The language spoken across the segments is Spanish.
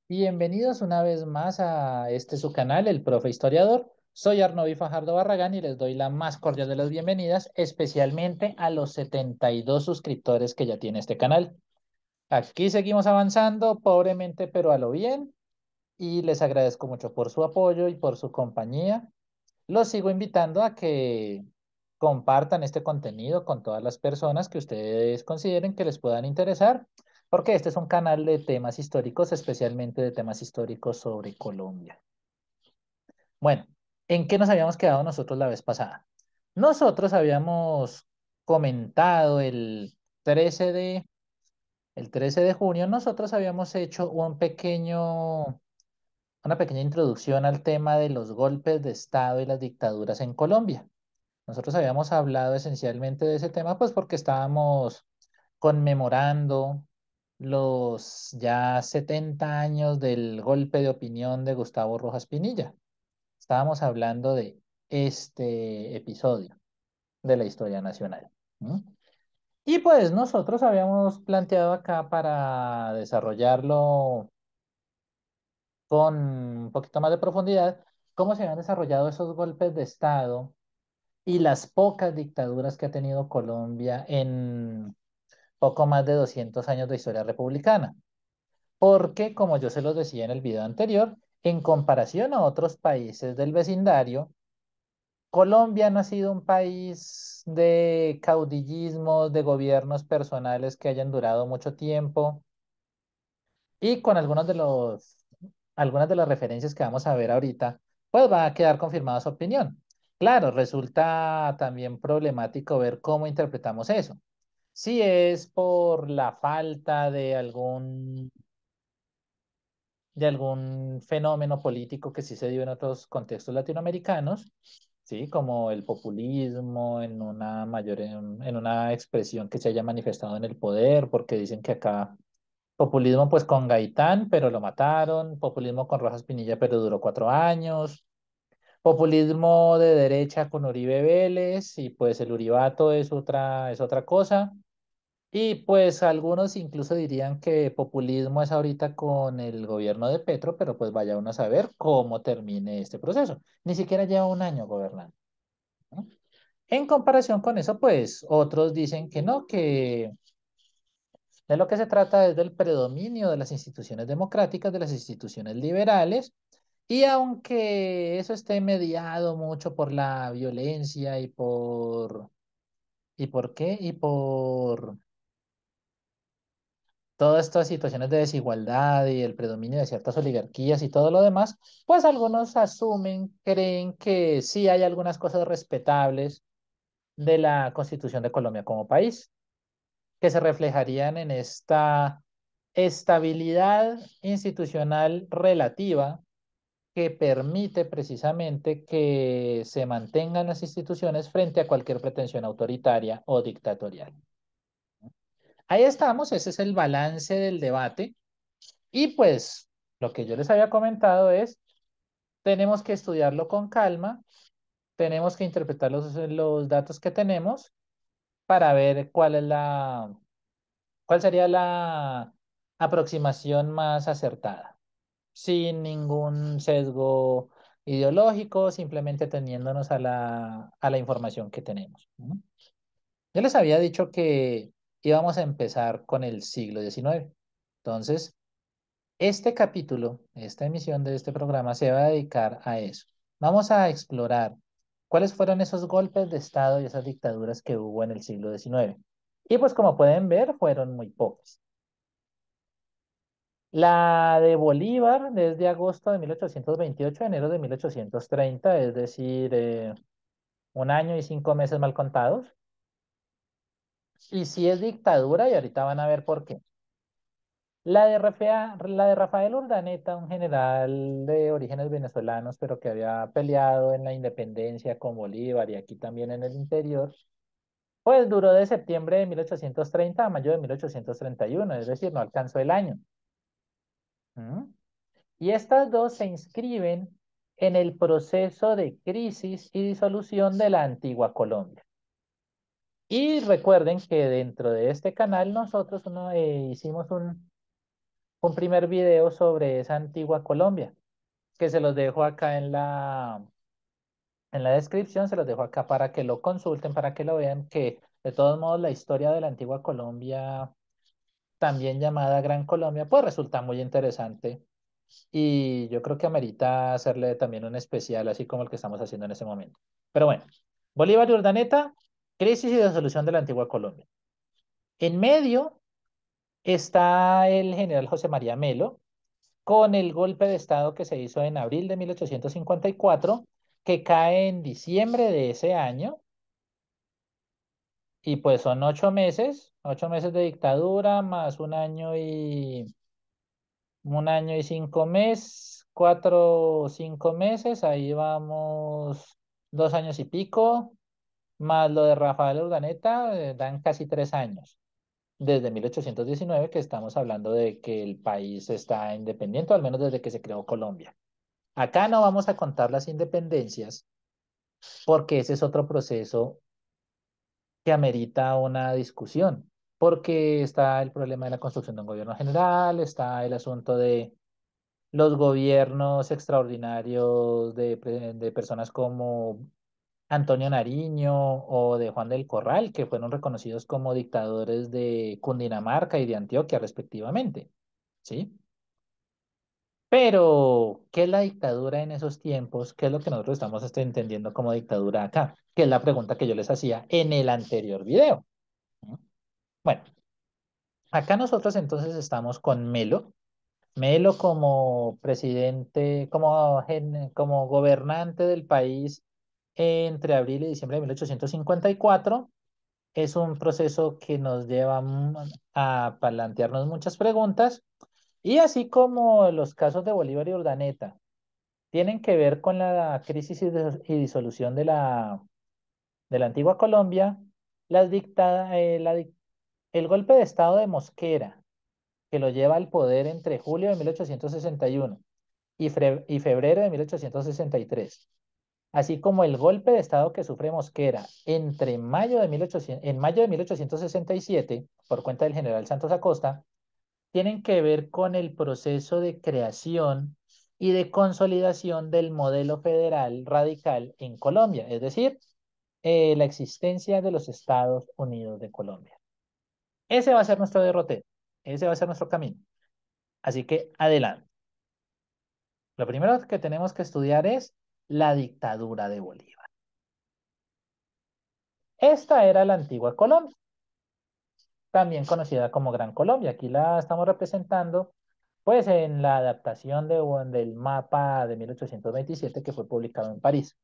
Bienvenidos una vez más a este su canal, El Profe Historiador. Soy Arnovi Fajardo Barragán y les doy la más cordial de las bienvenidas, especialmente a los 72 suscriptores que ya tiene este canal. Aquí seguimos avanzando, pobremente, pero a lo bien, y les agradezco mucho por su apoyo y por su compañía. Los sigo invitando a que compartan este contenido con todas las personas que ustedes consideren que les puedan interesar, porque este es un canal de temas históricos, especialmente de temas históricos sobre Colombia. Bueno, ¿en qué nos habíamos quedado nosotros la vez pasada? Nosotros habíamos comentado 13 de, el 13 de junio, nosotros habíamos hecho una pequeña introducción al tema de los golpes de Estado y las dictaduras en Colombia. Nosotros habíamos hablado esencialmente de ese tema, pues porque estábamos conmemorando los ya 70 años del golpe de opinión de Gustavo Rojas Pinilla. Estábamos hablando de este episodio de la historia nacional. ¿M? Y pues nosotros habíamos planteado acá para desarrollarlo con un poquito más de profundidad, cómo se habían desarrollado esos golpes de Estado y las pocas dictaduras que ha tenido Colombia en poco más de 200 años de historia republicana. Porque, como yo se los decía en el video anterior, en comparación a otros países del vecindario, Colombia no ha sido un país de caudillismos, de gobiernos personales que hayan durado mucho tiempo y con algunas de las referencias que vamos a ver ahorita, pues va a quedar confirmada su opinión. Claro, resulta también problemático ver cómo interpretamos eso. Si es por la falta de algún fenómeno político que sí se dio en otros contextos latinoamericanos, ¿sí? Como el populismo en una expresión que se haya manifestado en el poder, porque dicen que acá populismo pues con Gaitán, pero lo mataron, populismo con Rojas Pinilla, pero duró 4 años, populismo de derecha con Uribe Vélez, y pues el Uribato es otra cosa. Y pues algunos incluso dirían que populismo es ahorita con el gobierno de Petro, pero pues vaya uno a saber cómo termine este proceso. Ni siquiera lleva un año gobernando, ¿no? En comparación con eso, pues otros dicen que no, que de lo que se trata es del predominio de las instituciones democráticas, de las instituciones liberales, y aunque eso esté mediado mucho por la violencia ¿y por qué? Y por todas estas situaciones de desigualdad y el predominio de ciertas oligarquías y todo lo demás, pues algunos creen que sí hay algunas cosas respetables de la Constitución de Colombia como país, que se reflejarían en esta estabilidad institucional relativa que permite precisamente que se mantengan las instituciones frente a cualquier pretensión autoritaria o dictatorial. Ahí estamos, ese es el balance del debate. Y pues lo que yo les había comentado es, tenemos que estudiarlo con calma, tenemos que interpretar los datos que tenemos para ver cuál sería la aproximación más acertada, sin ningún sesgo ideológico, simplemente teniéndonos a a la información que tenemos, ¿no? Yo les había dicho que íbamos a empezar con el siglo XIX. Entonces, este capítulo, esta emisión de este programa se va a dedicar a eso. Vamos a explorar cuáles fueron esos golpes de Estado y esas dictaduras que hubo en el siglo XIX. Y pues como pueden ver, fueron muy pocas. La de Bolívar desde agosto de 1828 a enero de 1830, es decir, un año y 5 meses mal contados. Y sí es dictadura y ahorita van a ver por qué. La de Rafael Urdaneta, un general de orígenes venezolanos, pero que había peleado en la independencia con Bolívar y aquí también en el interior, pues duró de septiembre de 1830 a mayo de 1831, es decir, no alcanzó el año. ¿Mm? Y estas dos se inscriben en el proceso de crisis y disolución de la antigua Colombia. Y recuerden que dentro de este canal nosotros hicimos un primer video sobre esa antigua Colombia, que se los dejo acá en la descripción, se los dejo acá para que lo consulten, para que lo vean, que de todos modos la historia de la antigua Colombia, también llamada Gran Colombia, pues resulta muy interesante y yo creo que amerita hacerle también un especial, así como el que estamos haciendo en ese momento. Pero bueno, Bolívar y Urdaneta, crisis y disolución de la antigua Colombia. En medio está el general José María Melo con el golpe de Estado que se hizo en abril de 1854, que cae en diciembre de ese año, y pues son 8 meses de dictadura, más un año y 5 meses, 4 o 5 meses, ahí vamos 2 años y pico, más lo de Rafael Urdaneta, dan casi 3 años. Desde 1819 que estamos hablando de que el país está independiente, o al menos desde que se creó Colombia. Acá no vamos a contar las independencias porque ese es otro proceso que amerita una discusión, porque está el problema de la construcción de un gobierno general, está el asunto de los gobiernos extraordinarios de personas como Antonio Nariño o de Juan del Corral, que fueron reconocidos como dictadores de Cundinamarca y de Antioquia, respectivamente. ¿Sí? Pero, ¿qué es la dictadura en esos tiempos? ¿Qué es lo que nosotros estamos entendiendo como dictadura acá? Que es la pregunta que yo les hacía en el anterior video. ¿No? Bueno, acá nosotros entonces estamos con Melo. Melo como presidente, como gobernante del país entre abril y diciembre de 1854. Es un proceso que nos lleva a plantearnos muchas preguntas. Y así como los casos de Bolívar y Urdaneta tienen que ver con la crisis y disolución de la antigua Colombia, el golpe de Estado de Mosquera, que lo lleva al poder entre julio de 1861 y febrero de 1863, así como el golpe de Estado que sufre Mosquera en mayo de 1867 por cuenta del general Santos Acosta, tienen que ver con el proceso de creación y de consolidación del modelo federal radical en Colombia, es decir, la existencia de los Estados Unidos de Colombia. Ese va a ser nuestro derrotero, ese va a ser nuestro camino. Así que adelante. Lo primero que tenemos que estudiar es la dictadura de Bolívar. Esta era la antigua Colombia, también conocida como Gran Colombia. Aquí la estamos representando pues en la adaptación del mapa de 1827 que fue publicado en París.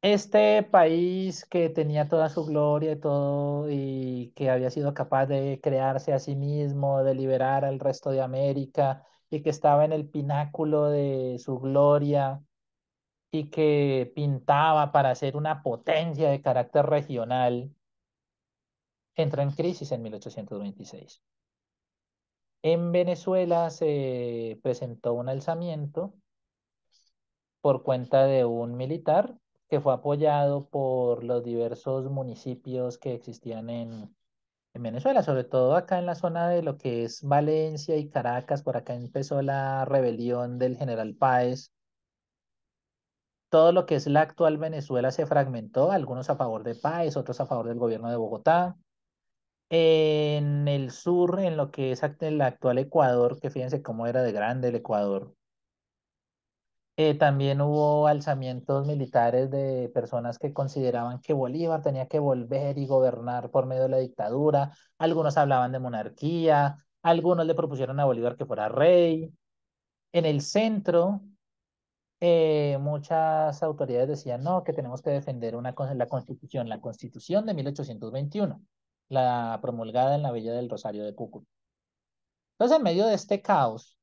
Este país que tenía toda su gloria y todo, y que había sido capaz de crearse a sí mismo, de liberar al resto de América, y que estaba en el pináculo de su gloria, y que pintaba para ser una potencia de carácter regional, entró en crisis en 1826. En Venezuela se presentó un alzamiento por cuenta de un militar que fue apoyado por los diversos municipios que existían en Venezuela, sobre todo acá en la zona de lo que es Valencia y Caracas. Por acá empezó la rebelión del general Páez. Todo lo que es la actual Venezuela se fragmentó, algunos a favor de Páez, otros a favor del gobierno de Bogotá. En el sur, en lo que es el actual Ecuador, que fíjense cómo era de grande el Ecuador. También hubo alzamientos militares de personas que consideraban que Bolívar tenía que volver y gobernar por medio de la dictadura. Algunos hablaban de monarquía, algunos le propusieron a Bolívar que fuera rey. En el centro, muchas autoridades decían, no, que tenemos que defender la Constitución de 1821, la promulgada en la Villa del Rosario de Cúcuta. Entonces, en medio de este caos,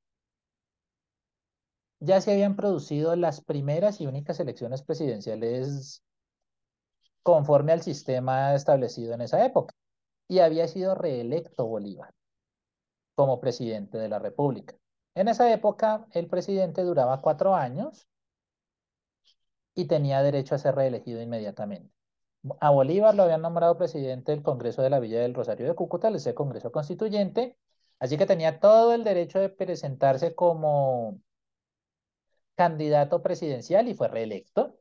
ya se habían producido las primeras y únicas elecciones presidenciales conforme al sistema establecido en esa época, y había sido reelecto Bolívar como presidente de la República. En esa época, el presidente duraba 4 años y tenía derecho a ser reelegido inmediatamente. A Bolívar lo habían nombrado presidente del Congreso de la Villa del Rosario de Cúcuta, ese Congreso Constituyente, Así que tenía todo el derecho de presentarse como candidato presidencial y fue reelecto.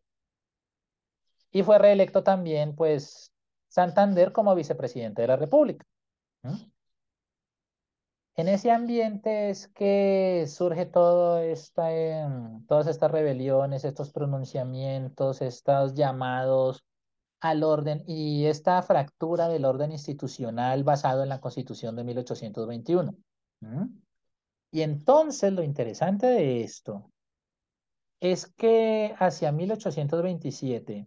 Y fue reelecto también, pues, Santander como vicepresidente de la República. ¿Mm? En ese ambiente es que surge todas estas rebeliones, estos pronunciamientos, estos llamados al orden y esta fractura del orden institucional basado en la Constitución de 1821. ¿Mm? Y entonces lo interesante de esto es que hacia 1827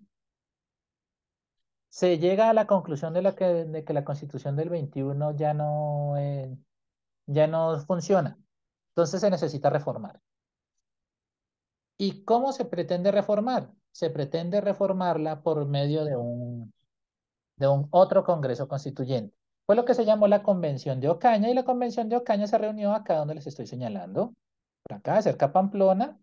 se llega a la conclusión de que la Constitución del 21 ya no funciona. Entonces se necesita reformar. ¿Y cómo se pretende reformar? Se pretende reformarla por medio de un otro Congreso Constituyente. Fue lo que se llamó la Convención de Ocaña y la Convención de Ocaña se reunió acá donde les estoy señalando, por acá, cerca a Pamplona,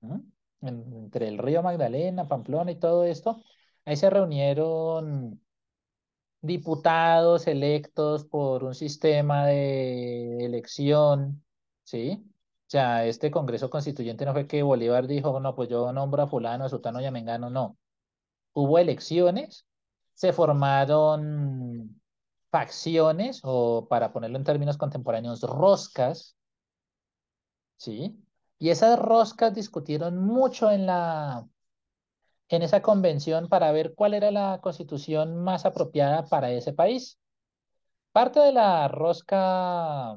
¿m? Entre el río Magdalena, Pamplona y todo esto. Ahí se reunieron diputados electos por un sistema de elección, ¿sí? O sea, este Congreso Constituyente no fue que Bolívar dijo, no, pues yo nombro a fulano, a sutano y a mengano, no. Hubo elecciones, se formaron facciones, o para ponerlo en términos contemporáneos, roscas, ¿sí? Y esas roscas discutieron mucho en esa convención para ver cuál era la constitución más apropiada para ese país. Parte de la rosca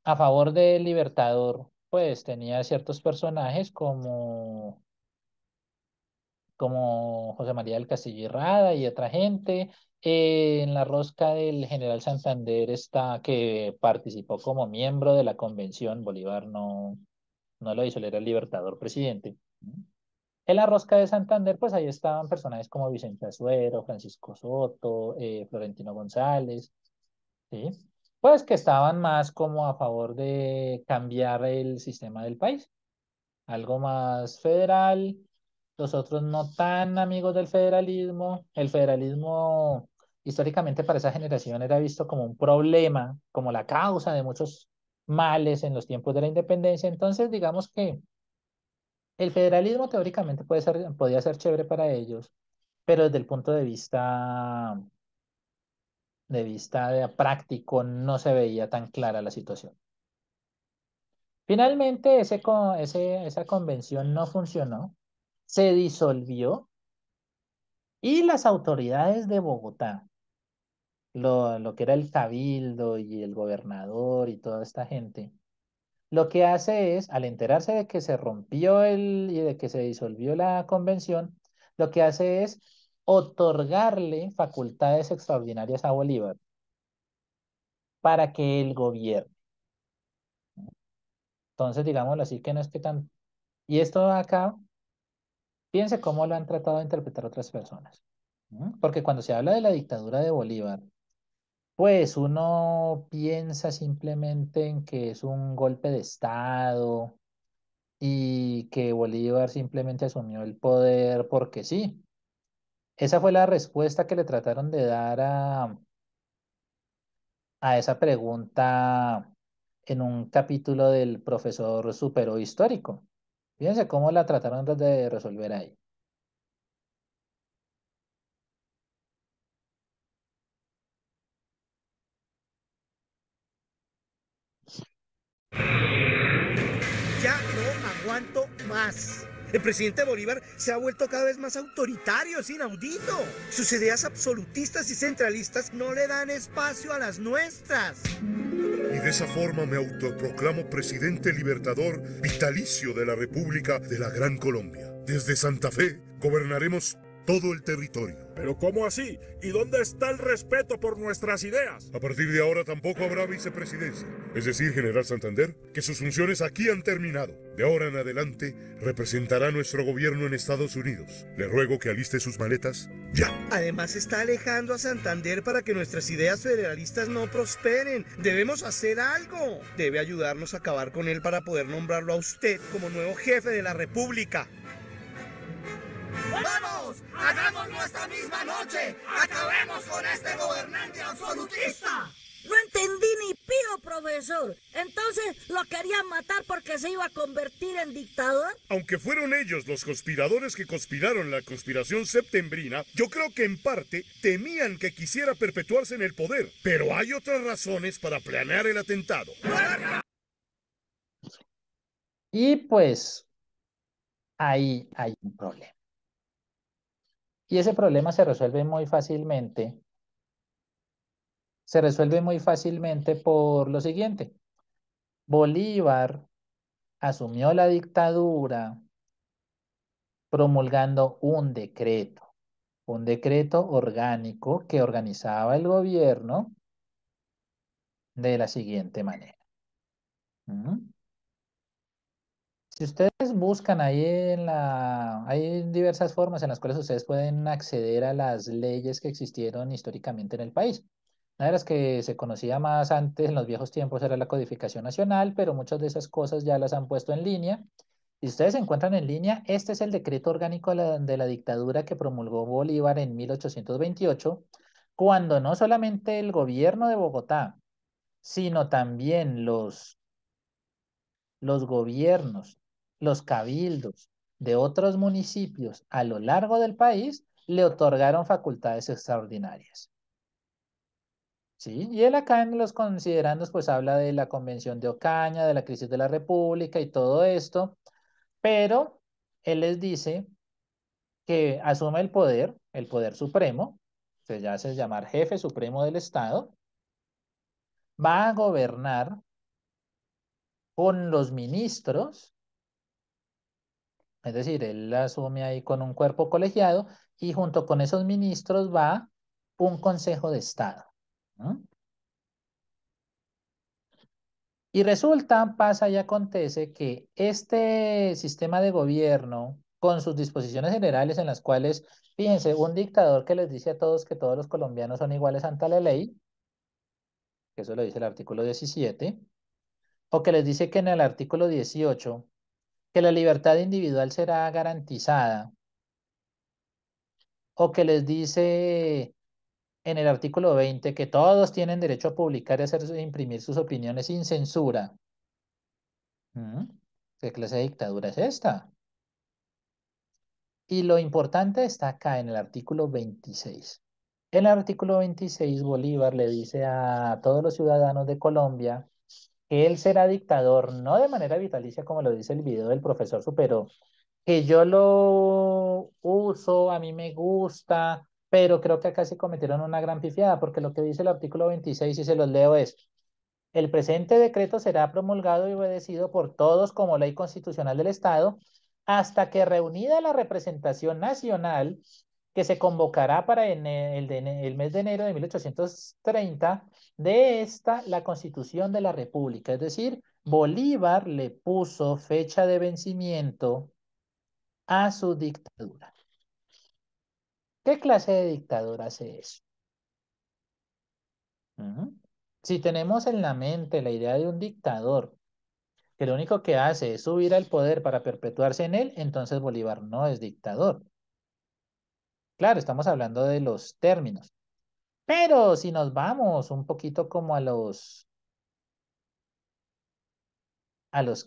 a favor del Libertador, pues tenía ciertos personajes como José María del Castillo y Rada y otra gente. En la rosca del general Santander está que participó como miembro de la convención. Bolívar no lo hizo, él era el Libertador presidente. En la rosca de Santander, pues ahí estaban personajes como Vicente Azuero, Francisco Soto, Florentino González. ¿Sí? Pues que estaban más como a favor de cambiar el sistema del país, algo más federal, los otros no tan amigos del federalismo. El federalismo históricamente para esa generación era visto como un problema, como la causa de muchos males en los tiempos de la independencia. Entonces, digamos que el federalismo teóricamente podía ser chévere para ellos, pero desde el punto de vista práctico no se veía tan clara la situación. Finalmente, esa convención no funcionó, se disolvió y las autoridades de Bogotá, lo que era el cabildo y el gobernador y toda esta gente, lo que hace es, al enterarse de que se rompió y de que se disolvió la convención, lo que hace es otorgarle facultades extraordinarias a Bolívar para que él gobierne. Entonces, digámoslo así, que no es que tan... Y esto acá, piense cómo lo han tratado de interpretar otras personas. ¿Mm? Porque cuando se habla de la dictadura de Bolívar, pues uno piensa simplemente en que es un golpe de Estado y que Bolívar simplemente asumió el poder porque sí. Esa fue la respuesta que le trataron de dar a esa pregunta en un capítulo del profesor Supero Histórico. Fíjense cómo la trataron de resolver ahí. Ya no aguanto más. El presidente Bolívar se ha vuelto cada vez más autoritario, es inaudito. Sus ideas absolutistas y centralistas no le dan espacio a las nuestras. Y de esa forma me autoproclamo presidente libertador vitalicio de la República de la Gran Colombia. Desde Santa Fe gobernaremos todo el territorio. ¿Pero cómo así? ¿Y dónde está el respeto por nuestras ideas? A partir de ahora tampoco habrá vicepresidencia, es decir, General Santander, que sus funciones aquí han terminado. De ahora en adelante representará nuestro gobierno en Estados Unidos. Le ruego que aliste sus maletas ya. Además está alejando a Santander para que nuestras ideas federalistas no prosperen. Debemos hacer algo. Debe ayudarnos a acabar con él para poder nombrarlo a usted como nuevo jefe de la República. ¡Vamos! ¡Hagámoslo esta misma noche! ¡Acabemos con este gobernante absolutista! No entendí ni pío profesor. Entonces lo querían matar porque se iba a convertir en dictador. Aunque fueron ellos los conspiradores que conspiraron la conspiración septembrina, yo creo que en parte temían que quisiera perpetuarse en el poder. Pero hay otras razones para planear el atentado. Y pues ahí hay un problema. Y ese problema se resuelve muy fácilmente. Se resuelve muy fácilmente por lo siguiente. Bolívar asumió la dictadura promulgando un decreto orgánico que organizaba el gobierno de la siguiente manera. ¿Mm? Si ustedes buscan ahí hay diversas formas en las cuales ustedes pueden acceder a las leyes que existieron históricamente en el país. Una de las que se conocía más antes en los viejos tiempos era la codificación nacional, pero muchas de esas cosas ya las han puesto en línea. Si ustedes se encuentran en línea, este es el decreto orgánico de la dictadura que promulgó Bolívar en 1828, cuando no solamente el gobierno de Bogotá, sino también los gobiernos, los cabildos de otros municipios a lo largo del país le otorgaron facultades extraordinarias. ¿Sí? Y él acá en los considerandos pues habla de la Convención de Ocaña, de la crisis de la República y todo esto, pero él les dice que asume el poder supremo, se hace llamar jefe supremo del Estado, va a gobernar con los ministros. Es decir, él asume ahí con un cuerpo colegiado y junto con esos ministros va un Consejo de Estado, ¿no? Y resulta, pasa y acontece que este sistema de gobierno, con sus disposiciones generales en las cuales, fíjense, un dictador que les dice a todos que todos los colombianos son iguales ante la ley, que eso lo dice el artículo 17, o que les dice que en el artículo 18, que la libertad individual será garantizada, o que les dice en el artículo 20 que todos tienen derecho a publicar y hacer, imprimir sus opiniones sin censura. ¿Mm? ¿Qué clase de dictadura es esta? Y lo importante está acá en el artículo 26. En el artículo 26, Bolívar le dice a todos los ciudadanos de Colombia que él será dictador, no de manera vitalicia como lo dice el video del profesor Superó, que yo lo uso, a mí me gusta, pero creo que acá se cometieron una gran pifiada, porque lo que dice el artículo 26, y se los leo, es: el presente decreto será promulgado y obedecido por todos como ley constitucional del Estado, hasta que reunida la representación nacional, que se convocará para el mes de enero de 1830, de esta la Constitución de la República. Es decir, Bolívar le puso fecha de vencimiento a su dictadura. ¿Qué clase de dictadura hace eso? Ujú. Si tenemos en la mente la idea de un dictador que lo único que hace es subir al poder para perpetuarse en él, entonces Bolívar no es dictador. Claro, estamos hablando de los términos. Pero si nos vamos un poquito como ¿a los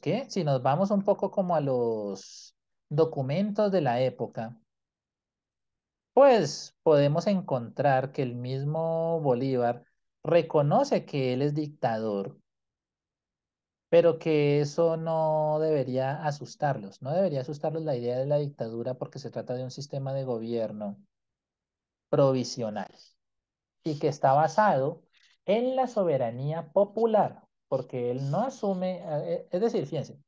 qué? Si nos vamos un poco como a los documentos de la época, pues podemos encontrar que el mismo Bolívar reconoce que él es dictador, pero que eso no debería asustarlos. No debería asustarlos la idea de la dictadura porque se trata de un sistema de gobierno provisional y que está basado en la soberanía popular, porque él no asume, es decir, fíjense,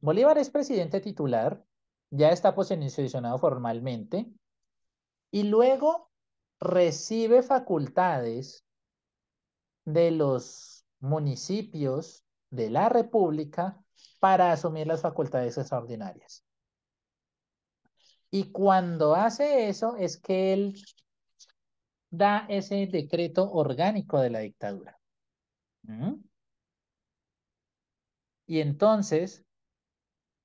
Bolívar es presidente titular, ya está posicionado formalmente, y luego recibe facultades de los municipios de la República para asumir las facultades extraordinarias. Y cuando hace eso es que él da ese decreto orgánico de la dictadura. ¿Mm? Y entonces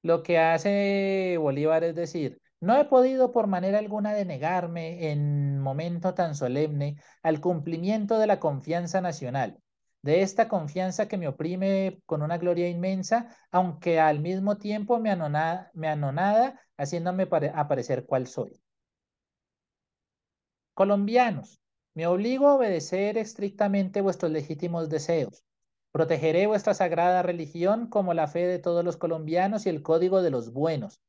lo que hace Bolívar es decir, no he podido por manera alguna denegarme en momento tan solemne al cumplimiento de la confianza nacional, de esta confianza que me oprime con una gloria inmensa, aunque al mismo tiempo me anonada haciéndome aparecer cual soy. Colombianos, me obligo a obedecer estrictamente vuestros legítimos deseos. Protegeré vuestra sagrada religión como la fe de todos los colombianos y el código de los buenos.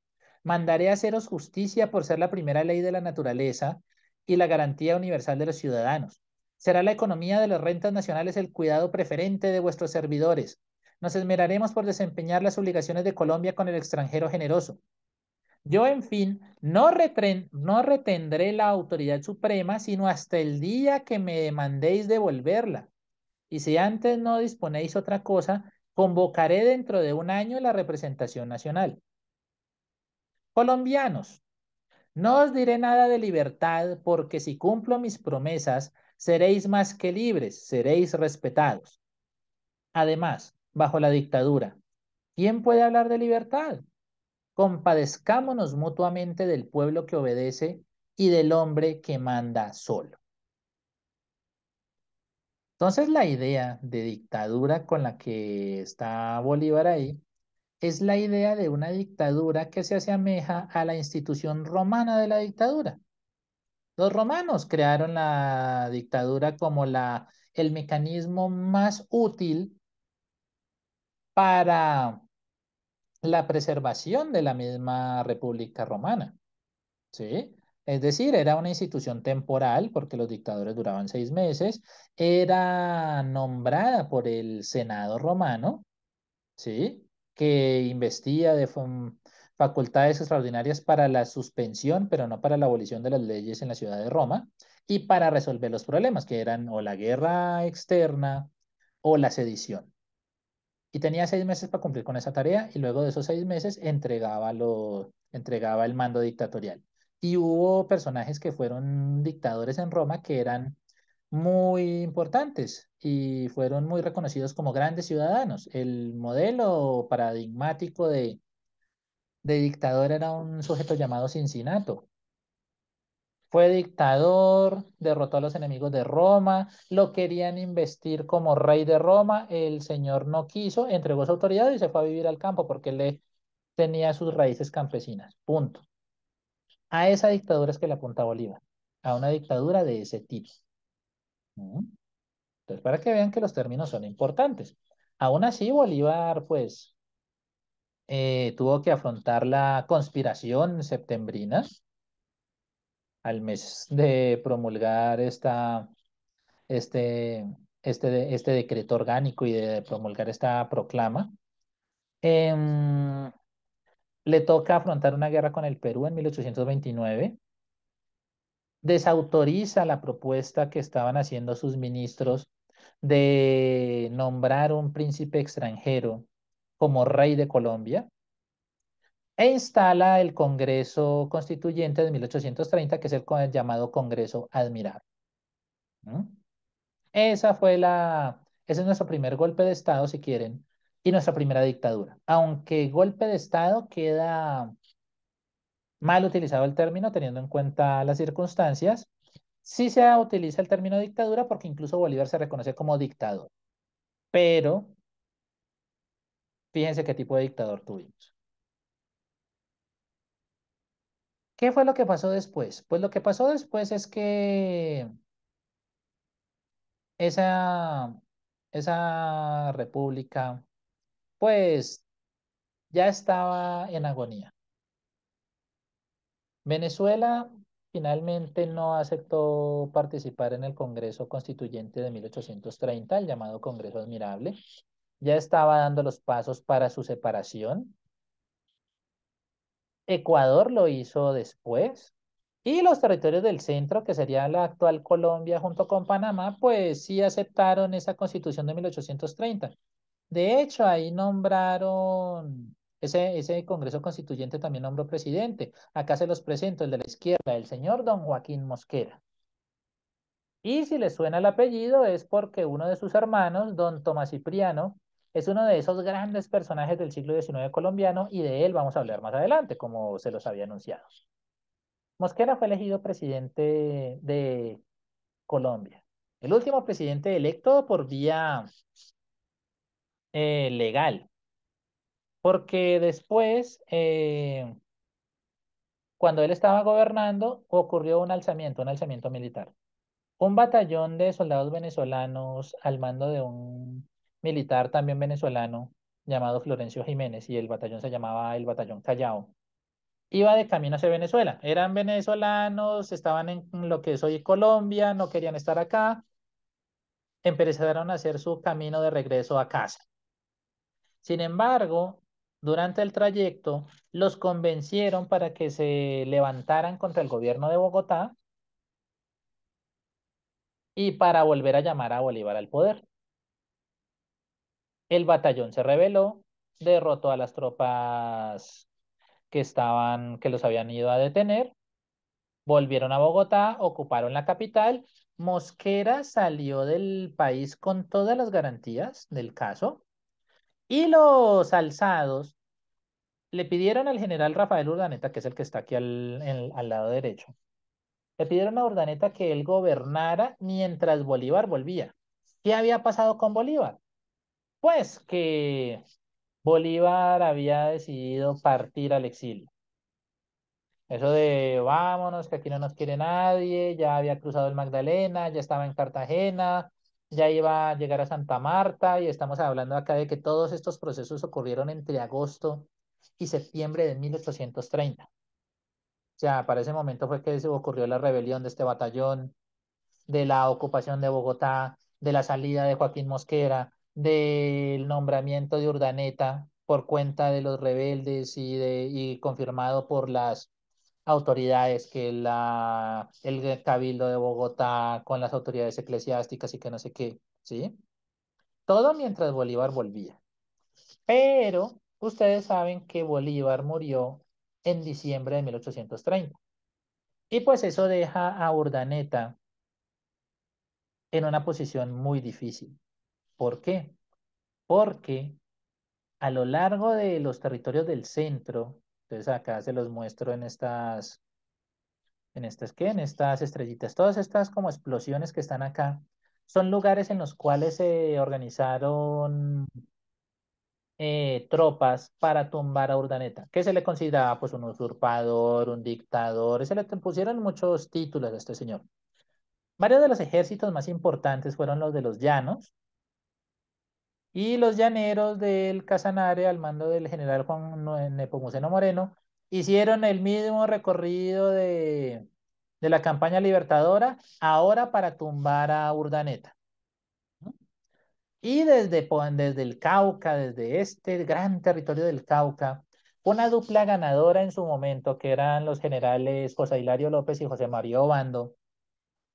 Mandaré haceros justicia por ser la primera ley de la naturaleza y la garantía universal de los ciudadanos. Será la economía de las rentas nacionales el cuidado preferente de vuestros servidores. Nos esmeraremos por desempeñar las obligaciones de Colombia con el extranjero generoso. Yo, en fin, no retendré la autoridad suprema, sino hasta el día que me demandéis devolverla. Y si antes no disponéis otra cosa, convocaré dentro de un año la representación nacional. Colombianos, no os diré nada de libertad, porque si cumplo mis promesas, seréis más que libres, seréis respetados. Además, bajo la dictadura, ¿quién puede hablar de libertad? Compadezcámonos mutuamente del pueblo que obedece y del hombre que manda solo. Entonces, la idea de dictadura con la que está Bolívar ahí es la idea de una dictadura que se asemeja a la institución romana de la dictadura. Los romanos crearon la dictadura como el mecanismo más útil para la preservación de la misma República Romana. ¿Sí? Es decir, era una institución temporal porque los dictadores duraban 6 meses, era nombrada por el Senado romano, ¿sí? Que investía de facultades extraordinarias para la suspensión, pero no para la abolición de las leyes en la ciudad de Roma, y para resolver los problemas, que eran o la guerra externa o la sedición. Y tenía 6 meses para cumplir con esa tarea y luego de esos 6 meses entregaba el mando dictatorial. Y hubo personajes que fueron dictadores en Roma que eran muy importantes y fueron muy reconocidos como grandes ciudadanos. El modelo paradigmático de dictador era un sujeto llamado Cincinato. Fue dictador, derrotó a los enemigos de Roma, lo querían investir como rey de Roma, el señor no quiso, entregó su autoridad y se fue a vivir al campo porque él tenía sus raíces campesinas. Punto. A esa dictadura es que le apunta Bolívar, a una dictadura de ese tipo. ¿Mm? Entonces, para que vean que los términos son importantes. Aún así, Bolívar, pues, tuvo que afrontar la conspiración septembrina al mes de promulgar este, este decreto orgánico y de promulgar esta proclama. Em, Le toca afrontar una guerra con el Perú en 1829. Desautoriza la propuesta que estaban haciendo sus ministros de nombrar un príncipe extranjero como rey de Colombia e instala el Congreso Constituyente de 1830, que es el llamado Congreso Admirable. ¿Mm? Ese es nuestro primer golpe de Estado, si quieren, y nuestra primera dictadura. Aunque golpe de Estado queda mal utilizado el término, teniendo en cuenta las circunstancias, sí se utiliza el término dictadura porque incluso Bolívar se reconoce como dictador. Pero fíjense qué tipo de dictador tuvimos. ¿Qué fue lo que pasó después? Pues lo que pasó después es que esa, esa república, pues ya estaba en agonía. Venezuela finalmente no aceptó participar en el Congreso Constituyente de 1830, el llamado Congreso Admirable. Ya estaba dando los pasos para su separación. Ecuador lo hizo después. Y los territorios del centro, que sería la actual Colombia junto con Panamá, pues sí aceptaron esa constitución de 1830. De hecho, ahí nombraron, ese Congreso Constituyente también nombró presidente. Acá se los presento, el de la izquierda, el señor don Joaquín Mosquera. Y si les suena el apellido es porque uno de sus hermanos, don Tomás Cipriano, es uno de esos grandes personajes del siglo XIX colombiano y de él vamos a hablar más adelante, como se los había anunciado. Mosquera fue elegido presidente de Colombia el último presidente electo por vía legal, porque después, cuando él estaba gobernando, ocurrió un alzamiento militar. Un batallón de soldados venezolanos al mando de un militar también venezolano llamado Florencio Jiménez, y el batallón se llamaba el Batallón Callao. Iba de camino hacia Venezuela. Eran venezolanos, estaban en lo que es hoy Colombia, no querían estar acá, empezaron a hacer su camino de regreso a casa. Sin embargo, durante el trayecto, los convencieron para que se levantaran contra el gobierno de Bogotá y para volver a llamar a Bolívar al poder. El batallón se rebeló, derrotó a las tropas que los habían ido a detener, volvieron a Bogotá, ocuparon la capital. Mosquera salió del país con todas las garantías del caso y los alzados le pidieron al general Rafael Urdaneta, que es el que está aquí al lado derecho, le pidieron a Urdaneta que él gobernara mientras Bolívar volvía. ¿Qué había pasado con Bolívar? Pues que Bolívar había decidido partir al exilio. Eso de vámonos, que aquí no nos quiere nadie, ya había cruzado el Magdalena, ya estaba en Cartagena, ya iba a llegar a Santa Marta, y estamos hablando acá de que todos estos procesos ocurrieron entre agosto y septiembre de 1830. O sea, para ese momento fue que se ocurrió la rebelión de este batallón, de la ocupación de Bogotá, de la salida de Joaquín Mosquera, del nombramiento de Urdaneta por cuenta de los rebeldes y confirmado por las autoridades, que el Cabildo de Bogotá con las autoridades eclesiásticas y que no sé qué, ¿sí? Todo mientras Bolívar volvía. Pero ustedes saben que Bolívar murió en diciembre de 1830. Y pues eso deja a Urdaneta en una posición muy difícil. ¿Por qué? Porque a lo largo de los territorios del centro, entonces acá se los muestro ¿qué? En estas estrellitas, todas estas como explosiones que están acá, son lugares en los cuales se organizaron tropas para tumbar a Urdaneta, que se le consideraba pues un usurpador, un dictador, y se le pusieron muchos títulos a este señor. Varios de los ejércitos más importantes fueron los de los llanos, y los llaneros del Casanare, al mando del general Juan Nepomuceno Moreno, hicieron el mismo recorrido de la campaña libertadora, ahora para tumbar a Urdaneta, ¿no? Y desde el Cauca, desde este gran territorio del Cauca, una dupla ganadora en su momento, que eran los generales José Hilario López y José María Obando,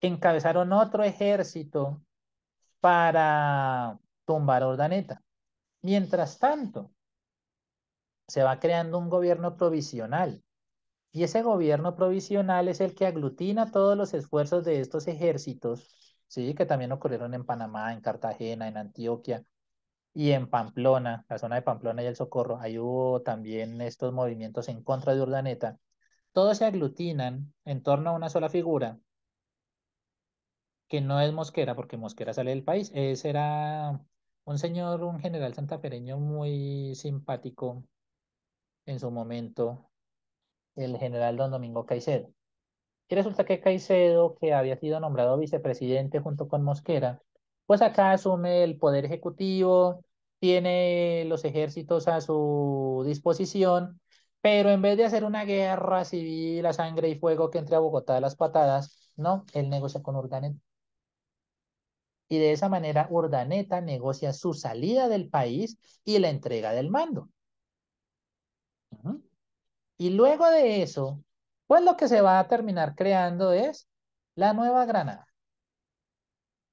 encabezaron otro ejército para tumbar a Urdaneta. Mientras tanto, se va creando un gobierno provisional, y ese gobierno provisional es el que aglutina todos los esfuerzos de estos ejércitos, ¿sí? Que también ocurrieron en Panamá, en Cartagena, en Antioquia y en Pamplona, la zona de Pamplona y el Socorro. Ahí hubo también estos movimientos en contra de Urdaneta. Todos se aglutinan en torno a una sola figura, que no es Mosquera, porque Mosquera sale del país. Ese era un señor, un general santafereño muy simpático en su momento, el general don Domingo Caicedo. Y resulta que Caicedo, que había sido nombrado vicepresidente junto con Mosquera, pues acá asume el poder ejecutivo, tiene los ejércitos a su disposición, pero en vez de hacer una guerra civil a sangre y fuego que entre a Bogotá a las patadas, no, él negocia con Urdaneta. Y de esa manera Urdaneta negocia su salida del país y la entrega del mando. Ujú. Y luego de eso, pues lo que se va a terminar creando es la Nueva Granada,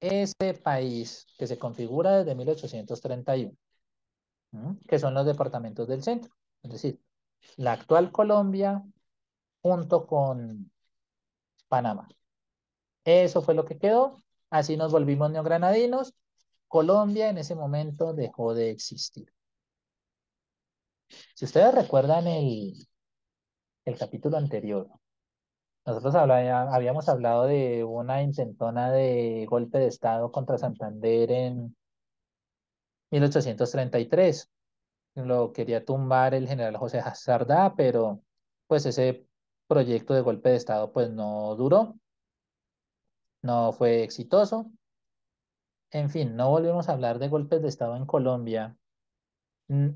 ese país que se configura desde 1831, ¿m? Que son los departamentos del centro, es decir, la actual Colombia junto con Panamá. Eso fue lo que quedó, así nos volvimos neogranadinos. Colombia en ese momento dejó de existir. Si ustedes recuerdan el capítulo anterior, Nosotros habíamos hablado de una intentona de golpe de Estado contra Santander en 1833. Lo quería tumbar el general José Sardá, pero pues ese proyecto de golpe de Estado pues no duró, no fue exitoso. En fin, no volvemos a hablar de golpes de Estado en Colombia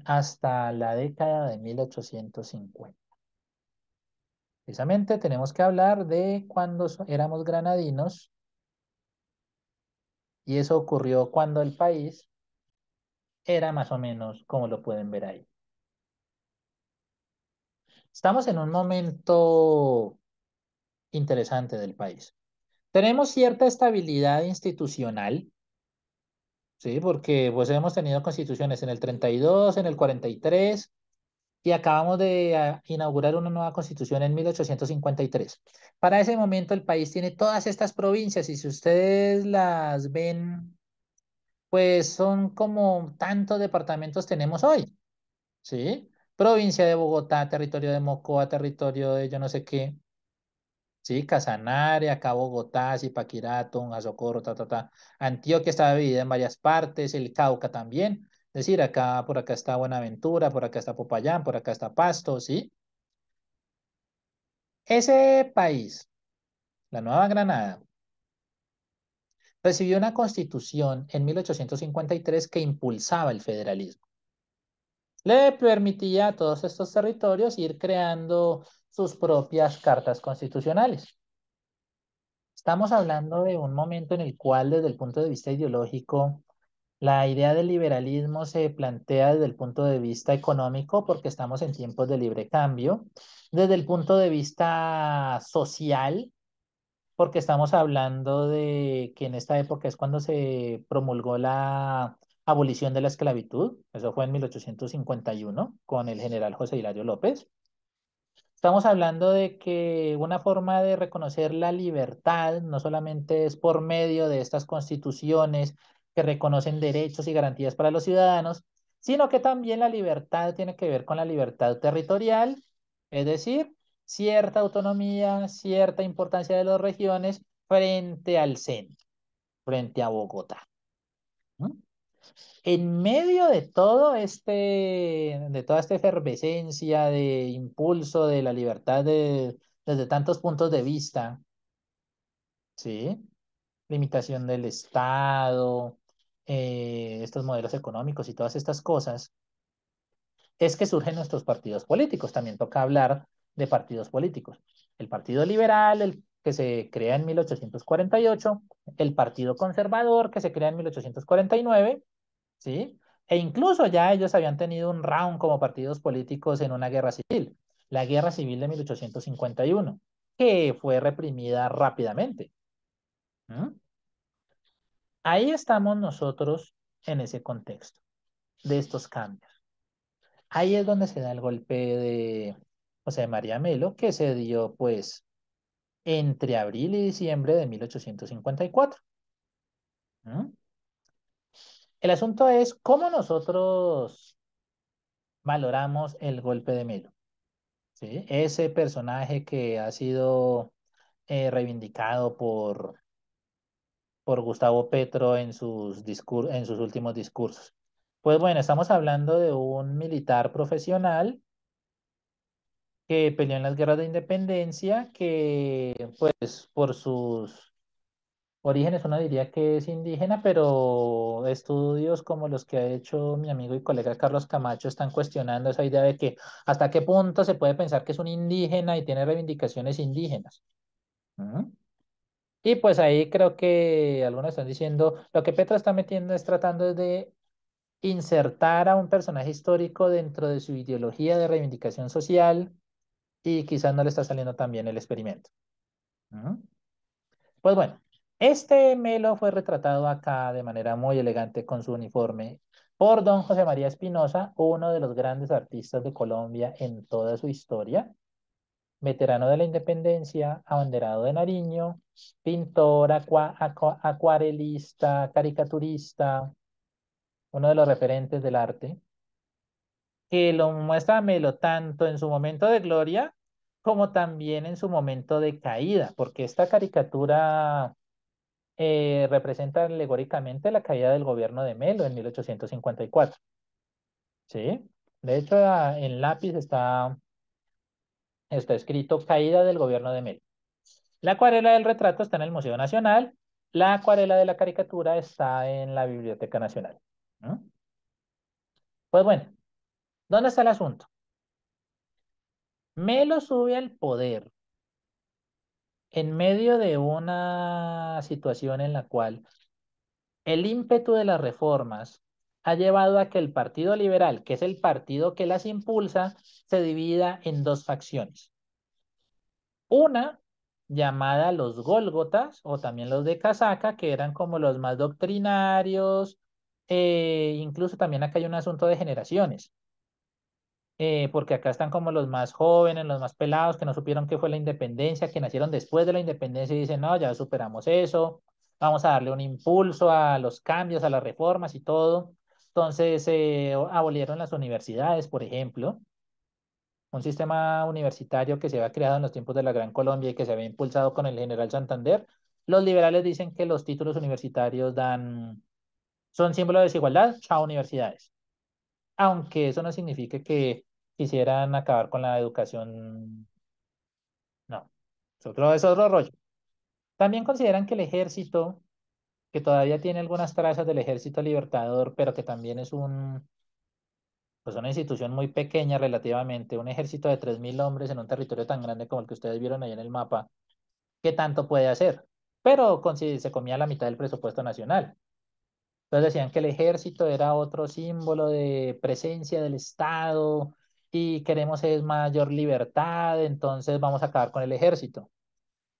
hasta la década de 1850. Precisamente tenemos que hablar de cuando éramos granadinos y eso ocurrió cuando el país era más o menos como lo pueden ver ahí. Estamos en un momento interesante del país. Tenemos cierta estabilidad institucional, ¿sí? Porque pues hemos tenido constituciones en el 32, en el 43 y acabamos de inaugurar una nueva constitución en 1853. Para ese momento el país tiene todas estas provincias y si ustedes las ven, pues son como tantos departamentos tenemos hoy, ¿sí? Provincia de Bogotá, territorio de Mocoa, territorio de yo no sé qué. Sí, Casanare, acá Bogotá, Zipaquirá, Tunja, Socorro, ta, ta, ta. Antioquia estaba dividida en varias partes, el Cauca también. Es decir, acá, por acá está Buenaventura, por acá está Popayán, por acá está Pasto, ¿sí? Ese país, la Nueva Granada, recibió una constitución en 1853 que impulsaba el federalismo. Le permitía a todos estos territorios ir creando sus propias cartas constitucionales. Estamos hablando de un momento en el cual, desde el punto de vista ideológico, la idea del liberalismo se plantea desde el punto de vista económico, porque estamos en tiempos de libre cambio, desde el punto de vista social, porque estamos hablando de que en esta época es cuando se promulgó la abolición de la esclavitud, eso fue en 1851 con el general José Hilario López. Estamos hablando de que una forma de reconocer la libertad no solamente es por medio de estas constituciones que reconocen derechos y garantías para los ciudadanos, sino que también la libertad tiene que ver con la libertad territorial, es decir, cierta autonomía, cierta importancia de las regiones frente al centro, frente a Bogotá. ¿Mm? En medio de todo de toda esta efervescencia de impulso de la libertad desde tantos puntos de vista, ¿sí? Limitación del Estado, estos modelos económicos y todas estas cosas, es que surgen nuestros partidos políticos. También toca hablar de partidos políticos. El Partido Liberal, el que se crea en 1848, el Partido Conservador, que se crea en 1849, ¿sí? E incluso ya ellos habían tenido un round como partidos políticos en una guerra civil, la Guerra Civil de 1851, que fue reprimida rápidamente. ¿Mm? Ahí estamos nosotros en ese contexto de estos cambios. Ahí es donde se da el golpe de José María Melo, que se dio pues entre abril y diciembre de 1854. ¿Mm? El asunto es cómo nosotros valoramos el golpe de Melo. ¿Sí? Ese personaje que ha sido reivindicado por Gustavo Petro en en sus últimos discursos. Pues bueno, estamos hablando de un militar profesional que peleó en las guerras de independencia, que pues por sus orígenes uno diría que es indígena, pero estudios como los que ha hecho mi amigo y colega Carlos Camacho están cuestionando esa idea de que hasta qué punto se puede pensar que es un indígena y tiene reivindicaciones indígenas. ¿Mm? Y pues ahí creo que algunos están diciendo, lo que Petro está metiendo es tratando de insertar a un personaje histórico dentro de su ideología de reivindicación social y quizás no le está saliendo tan bien el experimento. ¿Mm? Pues bueno, este Melo fue retratado acá de manera muy elegante con su uniforme por don José María Espinosa, uno de los grandes artistas de Colombia en toda su historia, veterano de la independencia, abanderado de Nariño, pintor, acuarelista, caricaturista, uno de los referentes del arte, que lo muestra a Melo tanto en su momento de gloria como también en su momento de caída, porque esta caricatura representa alegóricamente la caída del gobierno de Melo en 1854. ¿Sí? De hecho, en lápiz está escrito caída del gobierno de Melo. La acuarela del retrato está en el Museo Nacional. La acuarela de la caricatura está en la Biblioteca Nacional. ¿No? Pues bueno, ¿dónde está el asunto? Melo sube al poder en medio de una situación en la cual el ímpetu de las reformas ha llevado a que el Partido Liberal, que es el partido que las impulsa, se divida en dos facciones. Una llamada los Gólgotas o también los de Casaca, que eran como los más doctrinarios, incluso también acá hay un asunto de generaciones, porque acá están como los más jóvenes, los más pelados, que no supieron qué fue la independencia, que nacieron después de la independencia y dicen, no, ya superamos eso, vamos a darle un impulso a los cambios, a las reformas y todo. Entonces, abolieron las universidades, por ejemplo, un sistema universitario que se había creado en los tiempos de la Gran Colombia y que se había impulsado con el general Santander. Los liberales dicen que los títulos universitarios son símbolo de desigualdad, chao universidades. Aunque eso no signifique que quisieran acabar con la educación, no, es otro rollo. También consideran que el ejército, que todavía tiene algunas trazas del ejército libertador, pero que también es pues una institución muy pequeña relativamente, un ejército de 3.000 hombres en un territorio tan grande como el que ustedes vieron ahí en el mapa, ¿qué tanto puede hacer? Pero se comía la mitad del presupuesto nacional. Entonces decían que el ejército era otro símbolo de presencia del Estado y queremos es mayor libertad, entonces vamos a acabar con el ejército.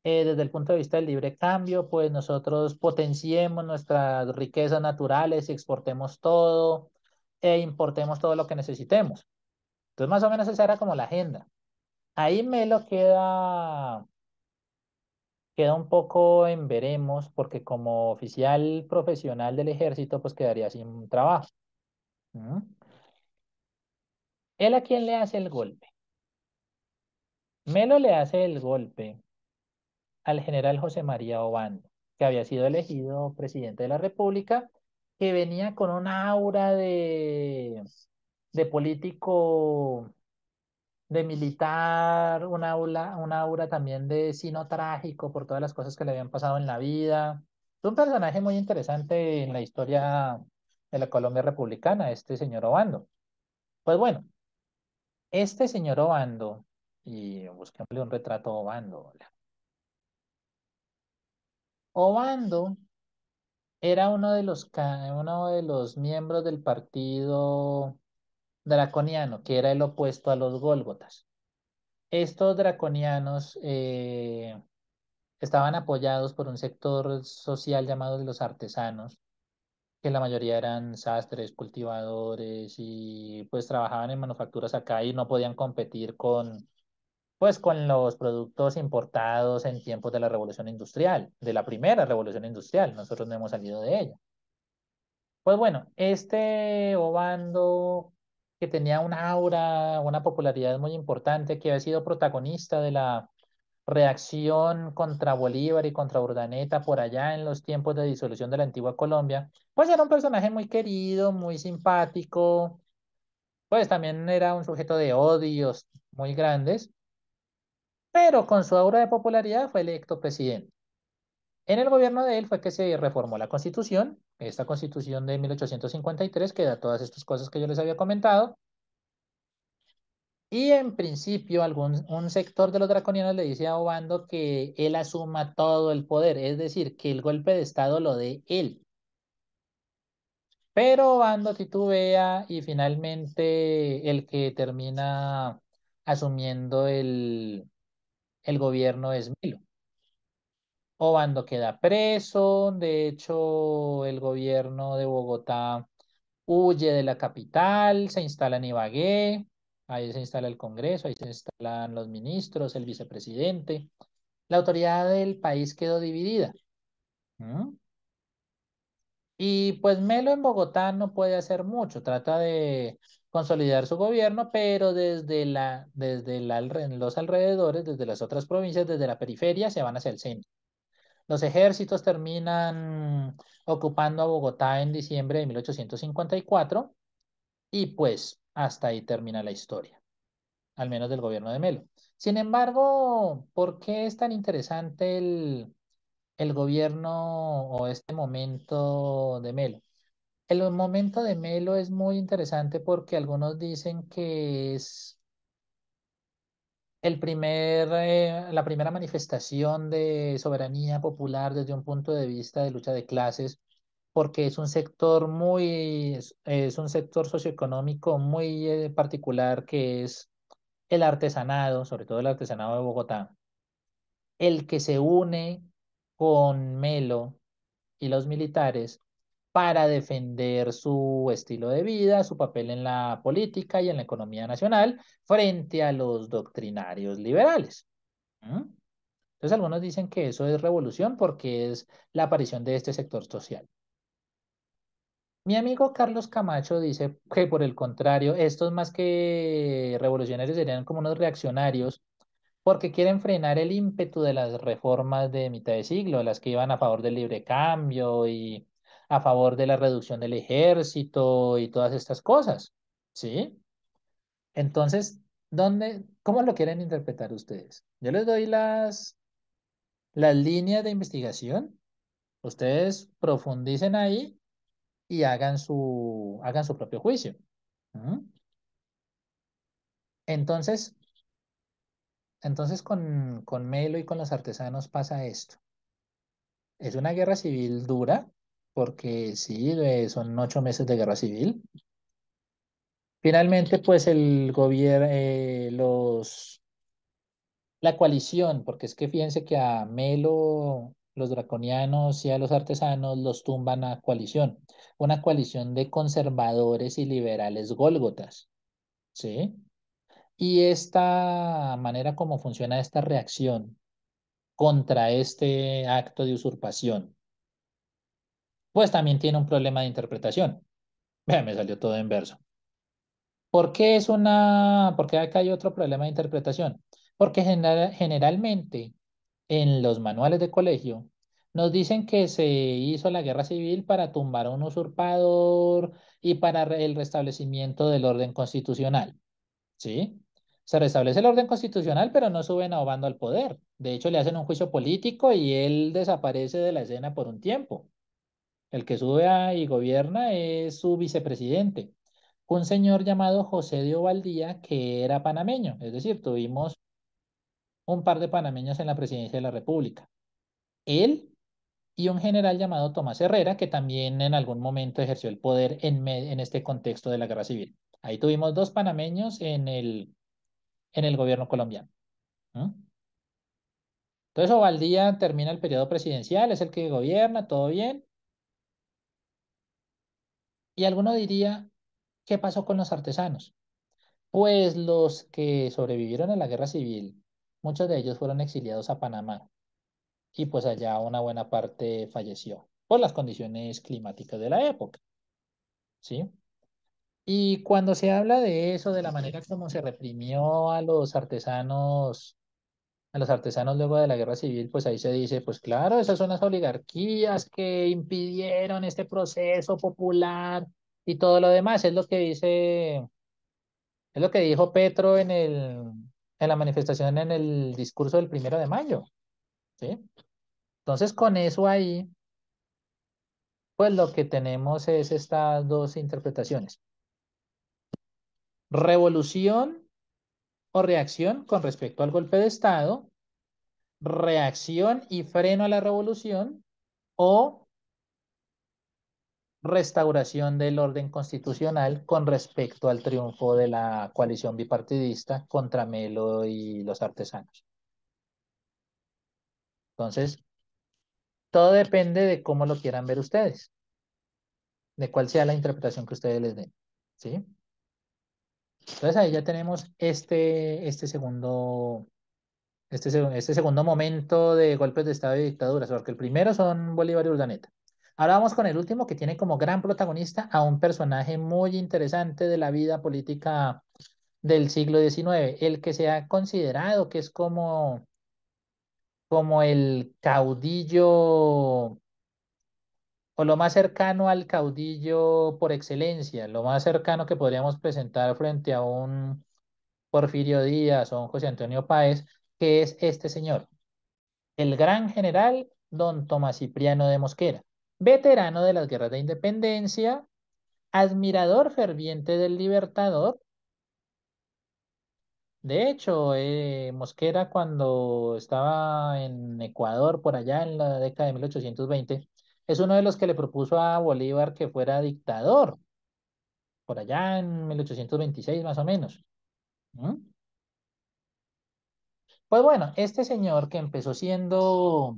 Desde el punto de vista del libre cambio, pues nosotros potenciemos nuestras riquezas naturales y exportemos todo e importemos todo lo que necesitemos. Entonces más o menos esa era como la agenda. Ahí Melo queda un poco en veremos porque como oficial profesional del ejército pues quedaría sin trabajo. ¿Mm? ¿Él a quién le hace el golpe? Melo le hace el golpe al general José María Obando, que había sido elegido presidente de la República, que venía con un aura de político, de militar, un aura también de sino trágico por todas las cosas que le habían pasado en la vida. Es un personaje muy interesante en la historia de la Colombia republicana, este señor Obando. Pues bueno, este señor Obando, y busquémosle un retrato a Obando. Obando era uno de los miembros del partido draconiano, que era el opuesto a los Gólgotas. Estos draconianos estaban apoyados por un sector social llamado de los artesanos, que la mayoría eran sastres, cultivadores y pues trabajaban en manufacturas acá y no podían competir con los productos importados en tiempos de la revolución industrial, de la primera revolución industrial. Nosotros no hemos salido de ella. Pues bueno, este Obando que tenía una aura, una popularidad muy importante, que había sido protagonista de la reacción contra Bolívar y contra Urdaneta por allá en los tiempos de disolución de la antigua Colombia, pues era un personaje muy querido, muy simpático, pues también era un sujeto de odios muy grandes, pero con su aura de popularidad fue electo presidente. En el gobierno de él fue que se reformó la Constitución, esta Constitución de 1853, que da todas estas cosas que yo les había comentado, y en principio un sector de los draconianos le dice a Obando que él asuma todo el poder, es decir, que el golpe de Estado lo dé él. Pero Obando titubea y finalmente el que termina asumiendo el gobierno es Milo. Obando queda preso, de hecho el gobierno de Bogotá huye de la capital, se instala en Ibagué, ahí se instala el Congreso, ahí se instalan los ministros, el vicepresidente. La autoridad del país quedó dividida. ¿Mm? Y pues Melo en Bogotá no puede hacer mucho, trata de consolidar su gobierno, pero en los alrededores, desde las otras provincias, desde la periferia, se van hacia el centro. Los ejércitos terminan ocupando a Bogotá en diciembre de 1854 y pues hasta ahí termina la historia, al menos del gobierno de Melo. Sin embargo, ¿por qué es tan interesante el gobierno o este momento de Melo? El momento de Melo es muy interesante porque algunos dicen que es la primera manifestación de soberanía popular desde un punto de vista de lucha de clases, porque es un sector socioeconómico muy particular que es el artesanado, sobre todo el artesanado de Bogotá, el que se une con Melo y los militares para defender su estilo de vida, su papel en la política y en la economía nacional frente a los doctrinarios liberales. ¿Mm? Entonces algunos dicen que eso es revolución porque es la aparición de este sector social. Mi amigo Carlos Camacho dice que por el contrario, estos más que revolucionarios serían como unos reaccionarios porque quieren frenar el ímpetu de las reformas de mitad de siglo, las que iban a favor del libre cambio y a favor de la reducción del ejército y todas estas cosas. ¿Sí? Entonces, cómo lo quieren interpretar ustedes? Yo les doy las líneas de investigación. Ustedes profundicen ahí y hagan su propio juicio. ¿Mm? Entonces, entonces con Melo y con los artesanos pasa esto. Es una guerra civil dura, porque sí, son 8 meses de guerra civil. Finalmente, pues el gobierno, la coalición, porque es que fíjense que a Melo, los draconianos y a los artesanos los tumban a coalición, una coalición de conservadores y liberales gólgotas, ¿sí? Y esta manera como funciona esta reacción contra este acto de usurpación, pues también tiene un problema de interpretación. Vea, me salió todo en verso. ¿Por qué acá hay otro problema de interpretación? Porque generalmente en los manuales de colegio nos dicen que se hizo la guerra civil para tumbar a un usurpador y para el restablecimiento del orden constitucional, ¿sí? Se restablece el orden constitucional, pero no suben a Obando al poder. De hecho, le hacen un juicio político y él desaparece de la escena por un tiempo. El que y gobierna es su vicepresidente, un señor llamado José de Ovaldía, que era panameño. Es decir, tuvimos un par de panameños en la presidencia de la República. Él y un general llamado Tomás Herrera, que también en algún momento ejerció el poder en este contexto de la guerra civil. Ahí tuvimos dos panameños en el gobierno colombiano. ¿Mm? Entonces, Ovaldía termina el periodo presidencial, es el que gobierna, todo bien. Y alguno diría, ¿qué pasó con los artesanos? Pues los que sobrevivieron a la guerra civil, muchos de ellos fueron exiliados a Panamá y pues allá una buena parte falleció por las condiciones climáticas de la época, ¿sí? Y cuando se habla de eso, de la manera como se reprimió a los artesanos luego de la guerra civil, pues ahí se dice, pues claro, esas son las oligarquías que impidieron este proceso popular y todo lo demás, es lo que dijo Petro en la manifestación en el discurso del 1 de mayo, ¿sí? Entonces, con eso ahí, pues lo que tenemos es estas dos interpretaciones. Revolución o reacción con respecto al golpe de Estado, reacción y freno a la revolución o restauración del orden constitucional con respecto al triunfo de la coalición bipartidista contra Melo y los artesanos. Entonces, todo depende de cómo lo quieran ver ustedes, de cuál sea la interpretación que ustedes les den, ¿sí? Entonces ahí ya tenemos este segundo momento de golpes de Estado y dictaduras, porque el primero son Bolívar y Urdaneta. Ahora vamos con el último que tiene como gran protagonista a un personaje muy interesante de la vida política del siglo XIX, el que se ha considerado que es como el caudillo o lo más cercano al caudillo por excelencia, lo más cercano que podríamos presentar frente a un Porfirio Díaz o un José Antonio Páez, que es este señor, el gran general don Tomás Cipriano de Mosquera, veterano de las guerras de independencia, admirador ferviente del Libertador. De hecho, Mosquera cuando estaba en Ecuador, por allá en la década de 1820, es uno de los que le propuso a Bolívar que fuera dictador, por allá en 1826 más o menos. ¿Mm? Pues bueno, este señor que empezó siendo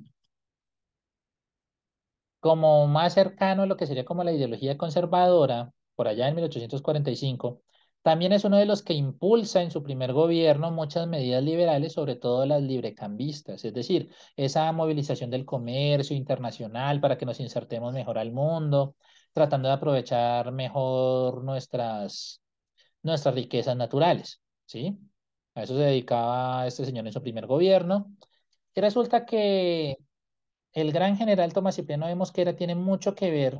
como más cercano a lo que sería como la ideología conservadora, por allá en 1845, también es uno de los que impulsa en su primer gobierno muchas medidas liberales, sobre todo las librecambistas, es decir, esa movilización del comercio internacional para que nos insertemos mejor al mundo, tratando de aprovechar mejor nuestras riquezas naturales, ¿sí? A eso se dedicaba este señor en su primer gobierno. Y resulta que el gran general Tomás Cipriano de Mosquera tiene mucho que ver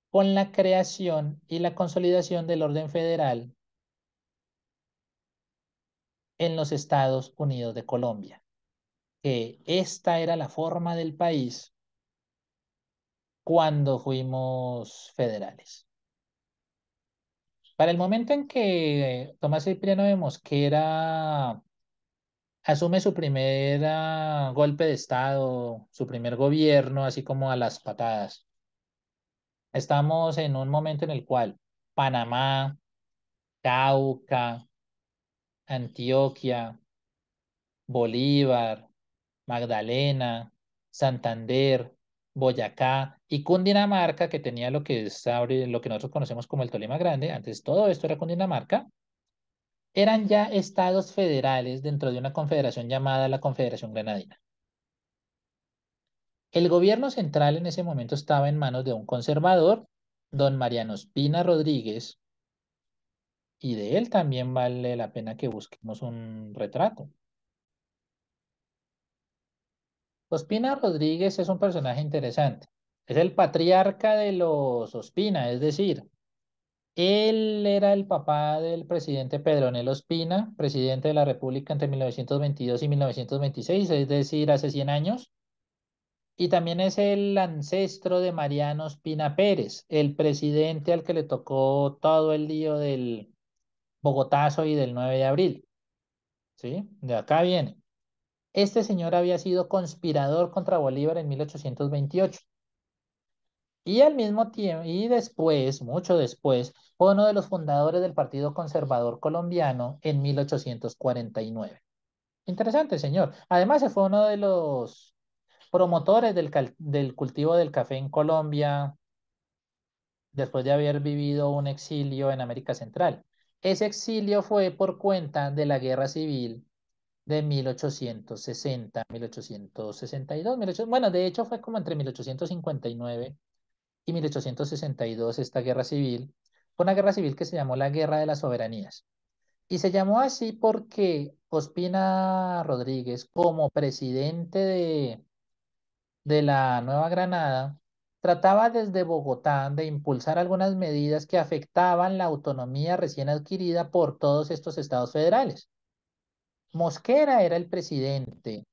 con la creación y la consolidación del orden federal en los Estados Unidos de Colombia, que esta era la forma del país cuando fuimos federales. Para el momento en que Tomás Cipriano de Mosquera asume su primer golpe de Estado, su primer gobierno, así como a las patadas, estamos en un momento en el cual Panamá, Cauca, Antioquia, Bolívar, Magdalena, Santander, Boyacá y Cundinamarca, que tenía lo que es lo que nosotros conocemos como el Tolima Grande, antes todo esto era Cundinamarca, eran ya estados federales dentro de una confederación llamada la Confederación Granadina. El gobierno central en ese momento estaba en manos de un conservador, don Mariano Espina Rodríguez, y de él también vale la pena que busquemos un retrato. Ospina Rodríguez es un personaje interesante. Es el patriarca de los Ospina, es decir, él era el papá del presidente Pedronel Ospina, presidente de la República entre 1922 y 1926, es decir, hace 100 años. Y también es el ancestro de Mariano Ospina Pérez, el presidente al que le tocó todo el lío del Bogotazo y del 9 de abril. ¿Sí? De acá viene. Este señor había sido conspirador contra Bolívar en 1828. Y al mismo tiempo, y después, mucho después, fue uno de los fundadores del Partido Conservador Colombiano en 1849. Interesante, señor. Además, se fue uno de los promotores del cultivo del café en Colombia después de haber vivido un exilio en América Central. Ese exilio fue por cuenta de la Guerra Civil de 1860, 1862, 1800, bueno, de hecho fue como entre 1859 y 1862 esta guerra civil. Fue una guerra civil que se llamó la Guerra de las Soberanías. Y se llamó así porque Ospina Rodríguez, como presidente de la Nueva Granada, trataba desde Bogotá de impulsar algunas medidas que afectaban la autonomía recién adquirida por todos estos estados federales. Mosquera era el presidente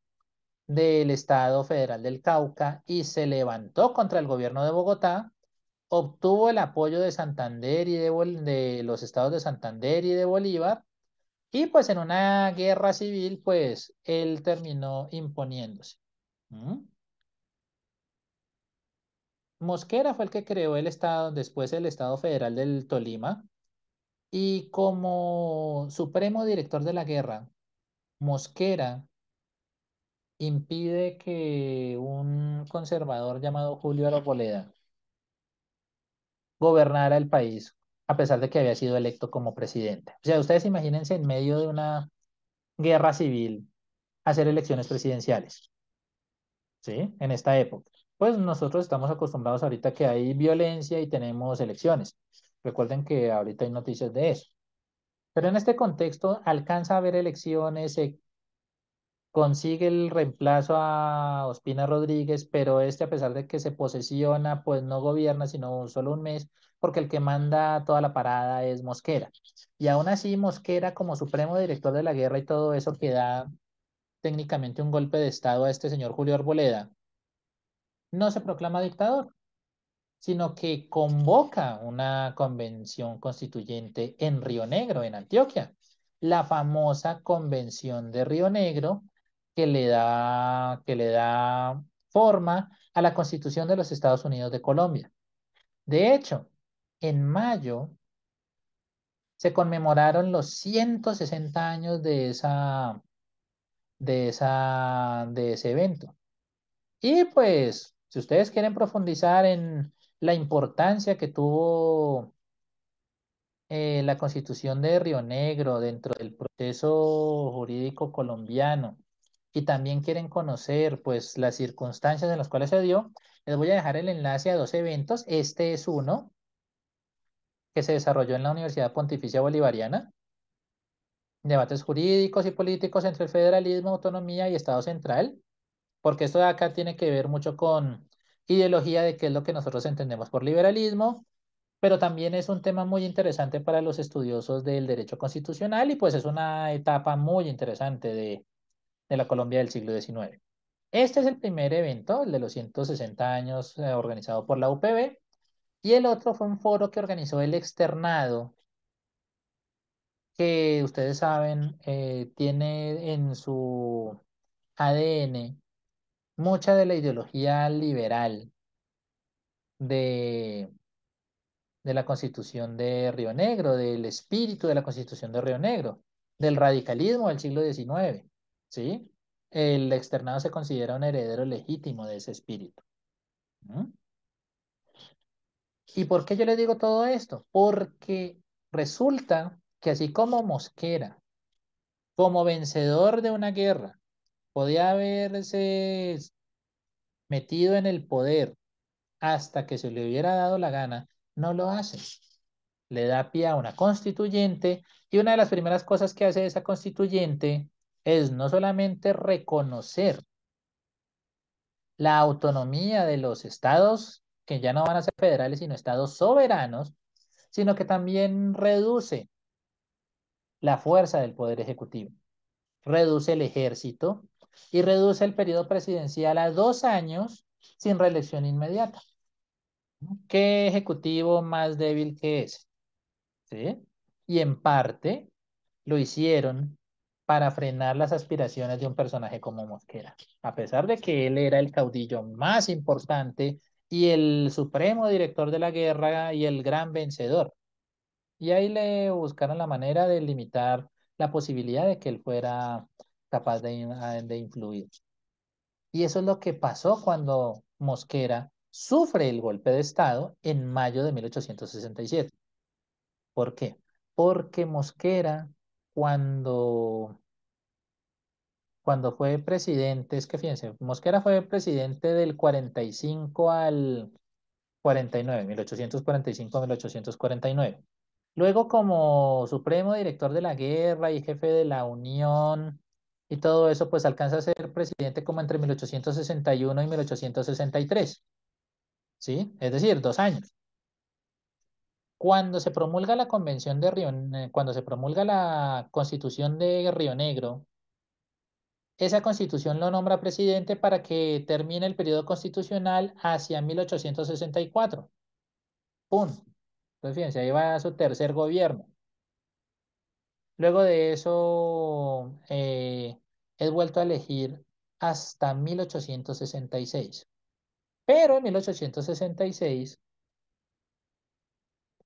del Estado Federal del Cauca y se levantó contra el gobierno de Bogotá, obtuvo el apoyo de Santander y de los estados de Santander y de Bolívar, y pues en una guerra civil, pues él terminó imponiéndose. ¿Mm? Mosquera fue el que creó el estado, después el Estado Federal del Tolima, y como supremo director de la guerra, Mosquera impide que un conservador llamado Julio Arboleda gobernara el país, a pesar de que había sido electo como presidente. O sea, ustedes imagínense en medio de una guerra civil hacer elecciones presidenciales, ¿sí? En esta época. Pues nosotros estamos acostumbrados ahorita que hay violencia y tenemos elecciones. Recuerden que ahorita hay noticias de eso. Pero en este contexto alcanza a haber elecciones, se consigue el reemplazo a Ospina Rodríguez, pero este, a pesar de que se posesiona, pues no gobierna sino solo un mes, porque el que manda toda la parada es Mosquera. Y aún así, Mosquera, como supremo director de la guerra y todo eso, que da técnicamente un golpe de estado a este señor Julio Arboleda, no se proclama dictador, sino que convoca una convención constituyente en Río Negro, en Antioquia, la famosa Convención de Río Negro que le da forma a la Constitución de los Estados Unidos de Colombia. De hecho, en mayo se conmemoraron los 160 años de ese evento. Y pues, si ustedes quieren profundizar en la importancia que tuvo la Constitución de Río Negro dentro del proceso jurídico colombiano y también quieren conocer pues las circunstancias en las cuales se dio, les voy a dejar el enlace a dos eventos. Este es uno que se desarrolló en la Universidad Pontificia Bolivariana, debates jurídicos y políticos entre el federalismo, autonomía y Estado central, porque esto de acá tiene que ver mucho con ideología de qué es lo que nosotros entendemos por liberalismo, pero también es un tema muy interesante para los estudiosos del derecho constitucional y pues es una etapa muy interesante de la Colombia del siglo XIX. Este es el primer evento, el de los 160 años, organizado por la UPB, y el otro fue un foro que organizó el Externado, que ustedes saben, tiene en su ADN mucha de la ideología liberal de, de la Constitución de Río Negro, del espíritu de la Constitución de Río Negro, del radicalismo del siglo XIX, ¿sí? El externado se considera un heredero legítimo de ese espíritu. ¿Mm? ¿Y por qué yo le digo todo esto? Porque resulta que así como Mosquera, como vencedor de una guerra, podía haberse metido en el poder hasta que se le hubiera dado la gana, no lo hace. Le da pie a una constituyente y una de las primeras cosas que hace esa constituyente es no solamente reconocer la autonomía de los estados, que ya no van a ser federales, sino estados soberanos, sino que también reduce la fuerza del poder ejecutivo, reduce el ejército y reduce el periodo presidencial a 2 años sin reelección inmediata. ¿Qué ejecutivo más débil que ese? ¿Sí? Y en parte lo hicieron para frenar las aspiraciones de un personaje como Mosquera, a pesar de que él era el caudillo más importante y el supremo director de la guerra y el gran vencedor. Y ahí le buscaron la manera de limitar la posibilidad de que él fuera capaz de influir. Y eso es lo que pasó cuando Mosquera sufre el golpe de Estado en mayo de 1867. ¿Por qué? Porque Mosquera, cuando, cuando fue presidente, es que fíjense, Mosquera fue presidente del 45 al 49, 1845 a 1849. Luego, como supremo director de la guerra y jefe de la Unión y todo eso, pues alcanza a ser presidente como entre 1861 y 1863, ¿sí? Es decir, 2 años. Cuando se promulga la Constitución de Río Negro, esa constitución lo nombra presidente para que termine el periodo constitucional hacia 1864. ¡Pum! Entonces, fíjense, ahí va su tercer gobierno. Luego de eso, es vuelto a elegir hasta 1866. Pero en 1866,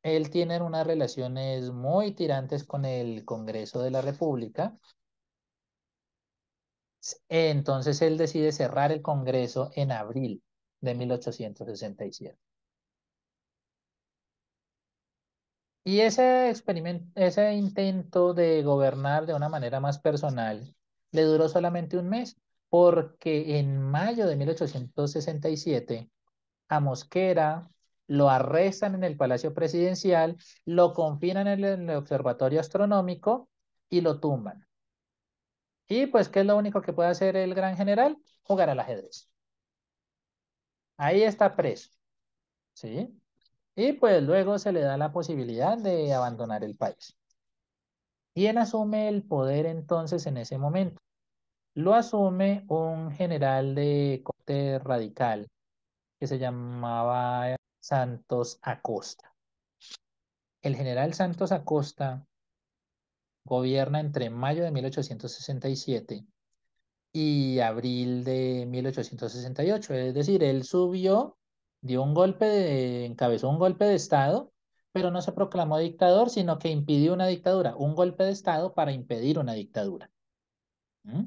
él tiene unas relaciones muy tirantes con el Congreso de la República. Entonces él decide cerrar el Congreso en abril de 1867. Y ese experimento, ese intento de gobernar de una manera más personal le duró solamente un mes, porque en mayo de 1867 a Mosquera lo arrestan en el Palacio Presidencial, lo confinan en el Observatorio Astronómico y lo tumban. Y pues, ¿qué es lo único que puede hacer el gran general? Jugar al ajedrez. Ahí está preso, ¿sí? Y pues luego se le da la posibilidad de abandonar el país. ¿Quién asume el poder entonces en ese momento? Lo asume un general de corte radical que se llamaba Santos Acosta. El general Santos Acosta gobierna entre mayo de 1867 y abril de 1868. Es decir, él subió, encabezó un golpe de Estado, pero no se proclamó dictador, sino que impidió una dictadura, un golpe de Estado para impedir una dictadura. ¿Mm?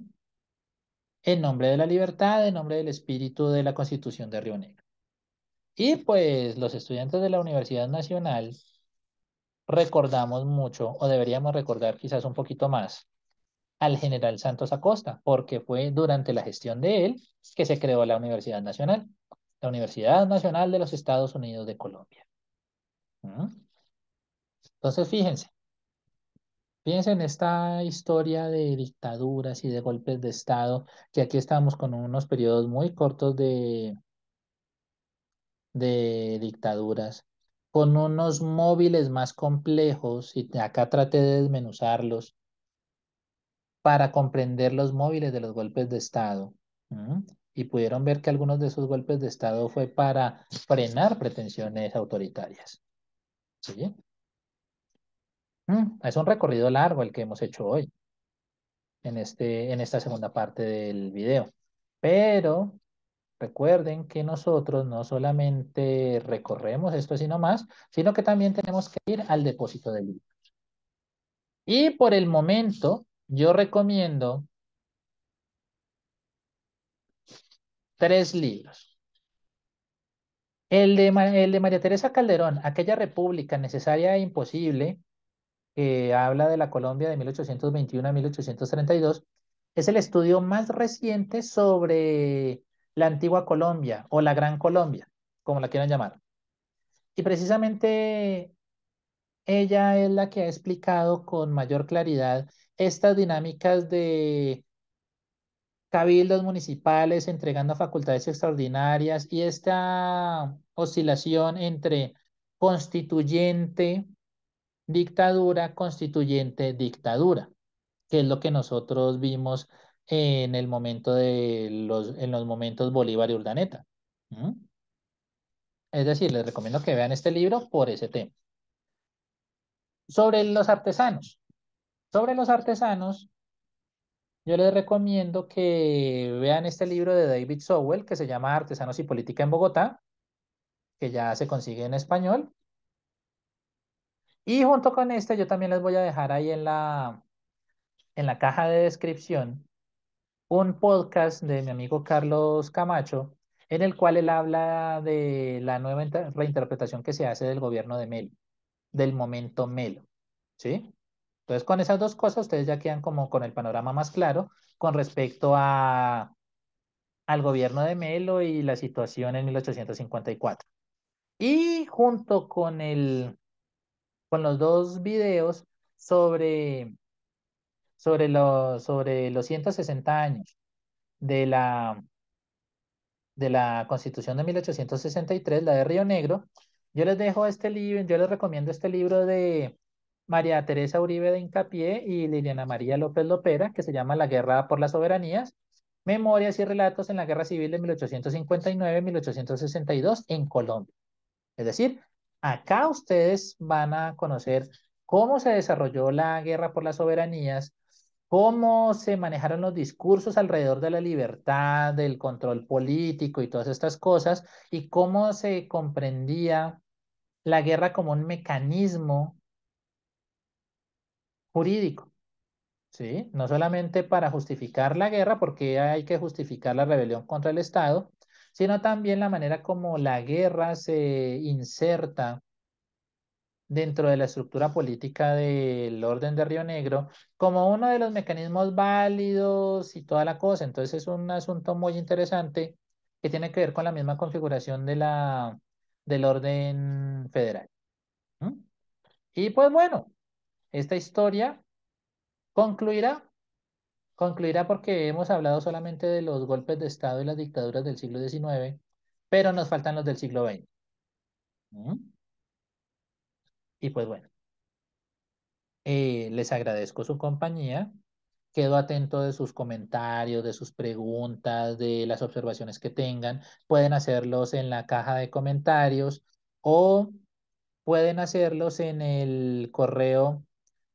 En nombre de la libertad, en nombre del espíritu de la Constitución de Río Negro. Y pues los estudiantes de la Universidad Nacional recordamos mucho, o deberíamos recordar quizás un poquito más, al general Santos Acosta, porque fue durante la gestión de él que se creó la Universidad Nacional de los Estados Unidos de Colombia. ¿Mm? Entonces, fíjense en esta historia de dictaduras y de golpes de Estado, que aquí estamos con unos periodos muy cortos de dictaduras, con unos móviles más complejos, y acá traté de desmenuzarlos para comprender los móviles de los golpes de Estado. ¿Mm? Y pudieron ver que algunos de esos golpes de Estado fue para frenar pretensiones autoritarias. ¿Sí? Es un recorrido largo el que hemos hecho hoy en esta segunda parte del video. Pero recuerden que nosotros no solamente recorremos esto sino más, sino que también tenemos que ir al depósito del libro. Y por el momento, yo recomiendo 3 libros. El de María Teresa Calderón, Aquella República Necesaria e Imposible, que habla de la Colombia de 1821 a 1832, es el estudio más reciente sobre la antigua Colombia o la Gran Colombia, como la quieran llamar. Y precisamente ella es la que ha explicado con mayor claridad estas dinámicas de cabildos municipales entregando facultades extraordinarias y esta oscilación entre constituyente, dictadura, constituyente, dictadura, que es lo que nosotros vimos en el momento en los momentos Bolívar y Urdaneta. ¿Mm? Es decir, les recomiendo que vean este libro por ese tema. Sobre los artesanos. Sobre los artesanos, yo les recomiendo que vean este libro de David Sowell que se llama Artesanos y Política en Bogotá, que ya se consigue en español. Y junto con este, yo también les voy a dejar ahí en la caja de descripción un podcast de mi amigo Carlos Camacho, en el cual él habla de la nueva reinterpretación que se hace del gobierno de Melo, del momento Melo, ¿sí? Entonces, con esas dos cosas, ustedes ya quedan como con el panorama más claro con respecto al gobierno de Melo y la situación en 1854. Y junto con los dos videos sobre, sobre los 160 años de de la Constitución de 1863, la de Río Negro, yo les dejo este libro, yo les recomiendo este libro de María Teresa Uribe de Hincapié y Liliana María López Lopera, que se llama La Guerra por las Soberanías, Memorias y Relatos en la Guerra Civil de 1859-1862 en Colombia. Es decir, acá ustedes van a conocer cómo se desarrolló la guerra por las soberanías, cómo se manejaron los discursos alrededor de la libertad, del control político y todas estas cosas, y cómo se comprendía la guerra como un mecanismo jurídico, ¿sí? No solamente para justificar la guerra, porque hay que justificar la rebelión contra el Estado, sino también la manera como la guerra se inserta dentro de la estructura política del orden de Río Negro como uno de los mecanismos válidos y toda la cosa. Entonces es un asunto muy interesante que tiene que ver con la misma configuración del orden federal. ¿Mm? Y pues bueno, esta historia concluirá, concluirá porque hemos hablado solamente de los golpes de Estado y las dictaduras del siglo XIX, pero nos faltan los del siglo XX. ¿Mm? Y pues bueno, les agradezco su compañía. Quedo atento de sus comentarios, de sus preguntas, de las observaciones que tengan. Pueden hacerlos en la caja de comentarios o pueden hacerlos en el correo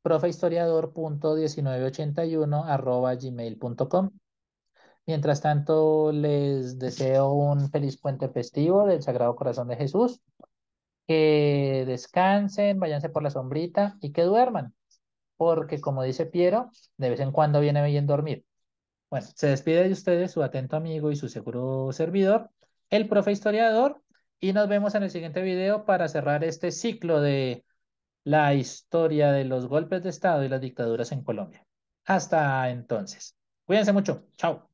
profehistoriador.1981@gmail.com. Mientras tanto, les deseo un feliz puente festivo del Sagrado Corazón de Jesús. Que descansen, váyanse por la sombrita y que duerman, porque como dice Piero, de vez en cuando viene bien dormir. Bueno, se despide de ustedes su atento amigo y su seguro servidor, el profe historiador, y nos vemos en el siguiente video para cerrar este ciclo de la historia de los golpes de Estado y las dictaduras en Colombia. Hasta entonces. Cuídense mucho. Chao.